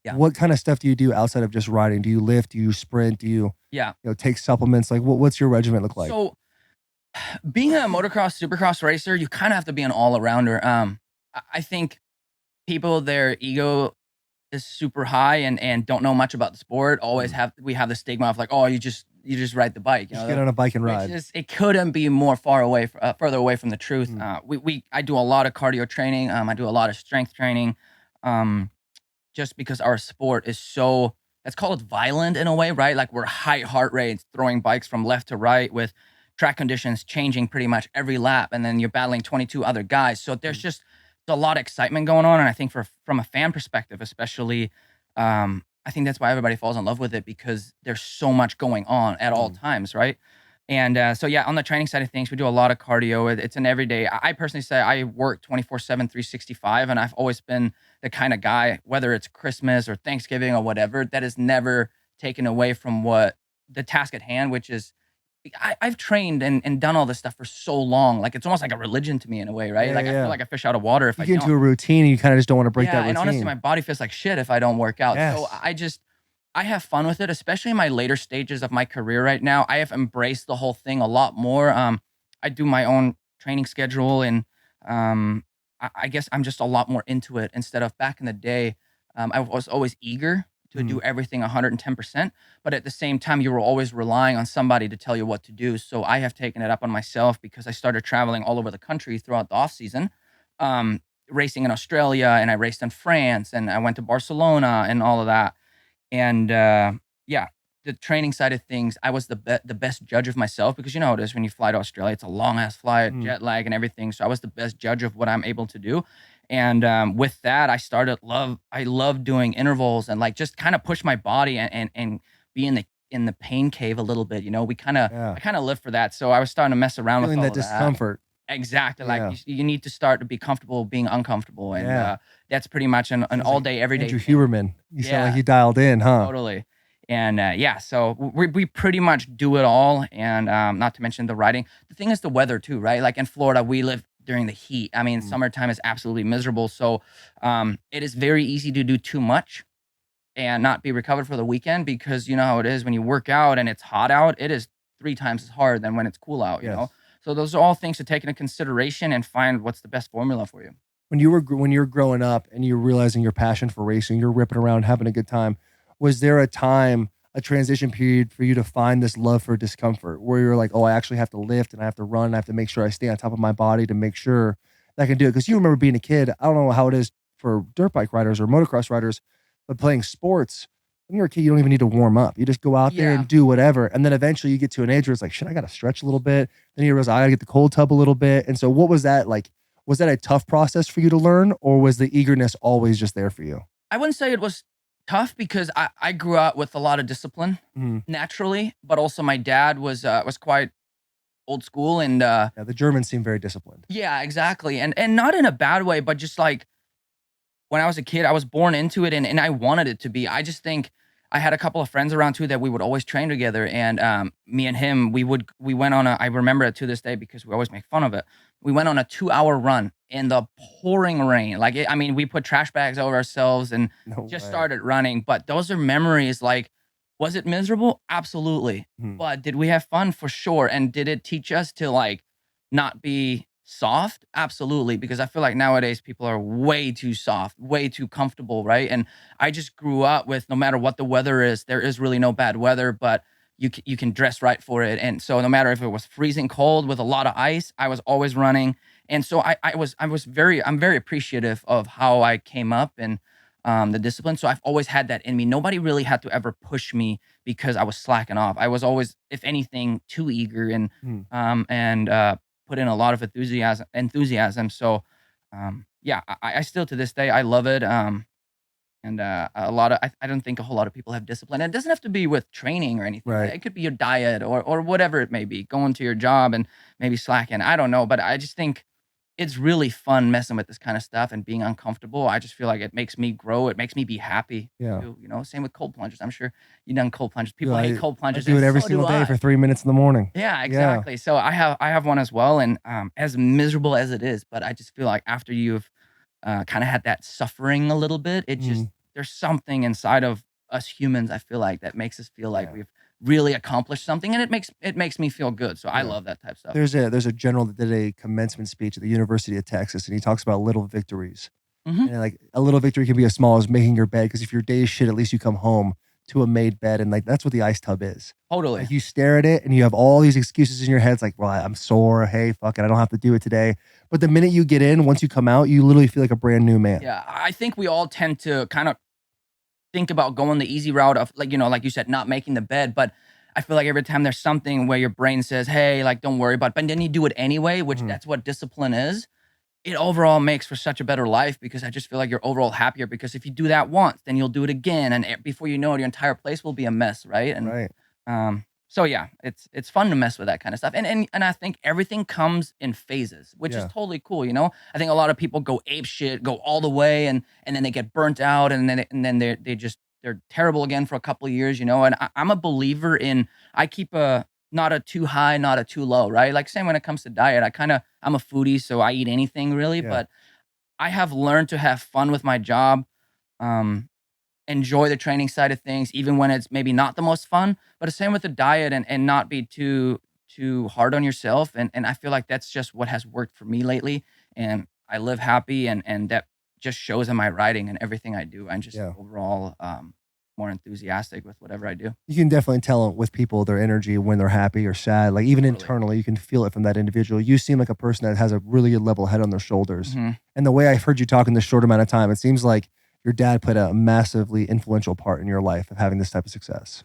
Yeah. What kind of stuff do you do outside of just riding? Do you lift? Do you sprint? Do you, Yeah. take supplements? Like, what's your regimen look like? So being a motocross, supercross racer, you kind of have to be an all-arounder. I think people, their ego is super high and don't know much about the sport. Always we have the stigma of like, oh, you just ride the bike, Just get on a bike and which ride. is, it couldn't be more further away from the truth. I do a lot of cardio training. I do a lot of strength training, just because our sport is so, let's call it violent in a way, right? Like we're high heart rates, throwing bikes from left to right with track conditions changing pretty much every lap, and then you're battling 22 other guys. So there's just a lot of excitement going on, and I think from a fan perspective, especially, I think that's why everybody falls in love with it, because there's so much going on at all times, right? And so yeah, on the training side of things, we do a lot of cardio. It's an everyday. I personally say I work 24/7, 365, and I've always been the kind of guy, whether it's Christmas or Thanksgiving or whatever, that is never taken away from what the task at hand, which is I've trained and done all this stuff for so long. Like it's almost like a religion to me in a way, right? Yeah, Like I feel like a fish out of water if you I get don't. into a routine and you kind of just don't want to break that routine. And honestly, my body feels like shit if I don't work out. Yes. So I have fun with it, especially in my later stages of my career right now. I have embraced the whole thing a lot more. I do my own training schedule, and I guess I'm just a lot more into it instead of back in the day. I was always eager to do everything 110%, but at the same time, you were always relying on somebody to tell you what to do. So I have taken it up on myself because I started traveling all over the country throughout the off season, racing in Australia, and I raced in France, and I went to Barcelona and all of that. And yeah, the training side of things, I was the best judge of myself, because you know how it is when you fly to Australia. It's a long ass flight, jet lag and everything. So I was the best judge of what I'm able to do. And with that, I love doing intervals and like just kind of push my body and be in the pain cave a little bit. You know, I kind of live for that. So I was starting to mess around Feeling with all that of that. discomfort. Exactly. Yeah. Like you need to start to be comfortable being uncomfortable. And Yeah. that's pretty much an Sounds all like day, every day Andrew thing. Huberman. You sound Yeah. like you dialed in, huh? Totally. And yeah, so we pretty much do it all. And not to mention the riding. The thing is the weather too, right? Like in Florida, we live during the heat. I mean, summertime is absolutely miserable. So it is very easy to do too much and not be recovered for the weekend, because you know how it is when you work out and it's hot out, it is 3 times as hard than when it's cool out, you know? So those are all things to take into consideration and find what's the best formula for you. When you were growing up and you're realizing your passion for racing, you're ripping around, having a good time. Was there a transition period for you to find this love for discomfort where you're like, oh, I actually have to lift and I have to run and I have to make sure I stay on top of my body to make sure that I can do it? Because you remember being a kid. I don't know how it is for dirt bike riders or motocross riders, but playing sports, when you're a kid, you don't even need to warm up. You just go out there and do whatever. And then eventually you get to an age where it's like, shit, I got to stretch a little bit. Then you realize I got to get the cold tub a little bit. And so what was that like? Was that a tough process for you to learn, or was the eagerness always just there for you? I wouldn't say it was tough, because I grew up with a lot of discipline naturally, but also my dad was quite old school, and Yeah, the Germans seem very disciplined. yeah, exactly. And not in a bad way, but just like when I was a kid, I was born into it, and I wanted it to be. I just think I had a couple of friends around too that we would always train together, and me and him, we went on I remember it to this day because we always make fun of it. We went on a 2-hour run in the pouring rain. Like, I mean, we put trash bags over ourselves and started running. But those are memories. Like, was it miserable? Absolutely. But did we have fun? For sure. And did it teach us to like not be soft? Absolutely. Because I feel like nowadays people are way too soft, way too comfortable, right? And I just grew up with, no matter what the weather is, there is really no bad weather, but you can dress right for it. And so no matter if it was freezing cold with a lot of ice, I was always running. And so I'm very appreciative of how I came up and the discipline. So I've always had that in me. Nobody really had to ever push me because I was slacking off. I was always, if anything, too eager and put in a lot of enthusiasm. So yeah, I still to this day I love it. And I don't think a whole lot of people have discipline. And it doesn't have to be with training or anything. Right. It could be your diet or whatever it may be, going to your job and maybe slacking. I don't know, but I just think it's really fun messing with this kind of stuff and being uncomfortable. I just feel like it makes me grow. It makes me be happy. Yeah. Too, you know, same with cold plunges. I'm sure you've done cold plunges. People Yeah, hate cold plunges. I do it and every so single do day I. for 3 minutes in the morning. Yeah, exactly. So I have one as well, and as miserable as it is, but I just feel like after you've kind of had that suffering a little bit, it just there's something inside of us humans, I feel like, that makes us feel like Yeah. we've really accomplished something, and it makes me feel good. So I Yeah. love that type of stuff. There's a general that did a commencement speech at the University of Texas, and he talks about little victories. Mhm. And like a little victory can be as small as making your bed. Because if your day is shit, at least you come home to a made bed, and like that's what the ice tub is. Totally. Like you stare at it and you have all these excuses in your head. It's like, well, I'm sore. Hey, fuck it, I don't have to do it today. But the minute you get in, once you come out, you literally feel like a brand new man. Yeah, I think we all tend to kind of think about going the easy route of, like, like you said, not making the bed, but I feel like every time there's something where your brain says, "Hey, like, don't worry about it," but then you do it anyway, which Mhm. that's what discipline is. It overall makes for such a better life because I just feel like you're overall happier because if you do that once, then you'll do it again, and before you know it, your entire place will be a mess, right? And Right. so yeah, it's fun to mess with that kind of stuff, and I think everything comes in phases, which is Yeah. totally cool. I think a lot of people go ape shit, go all the way, and then they get burnt out, and then they're terrible again for a couple of years. And I'm a believer in I keep a not a too high, not a too low, right? Like same when it comes to diet, I'm a foodie, so I eat anything really, Yeah. but I have learned to have fun with my job. Um, Enjoy the training side of things, even when it's maybe not the most fun. But the same with the diet and not be too hard on yourself. And I feel like that's just what has worked for me lately. And I live happy and that just shows in my writing and everything I do. I'm just Yeah. overall more enthusiastic with whatever I do. You can definitely tell with people their energy when they're happy or sad. Like even Totally. internally, you can feel it from that individual. You seem like a person that has a really good level head on their shoulders. Hmm. And the way I've heard you talk in this short amount of time, it seems like your dad played a massively influential part in your life of having this type of success.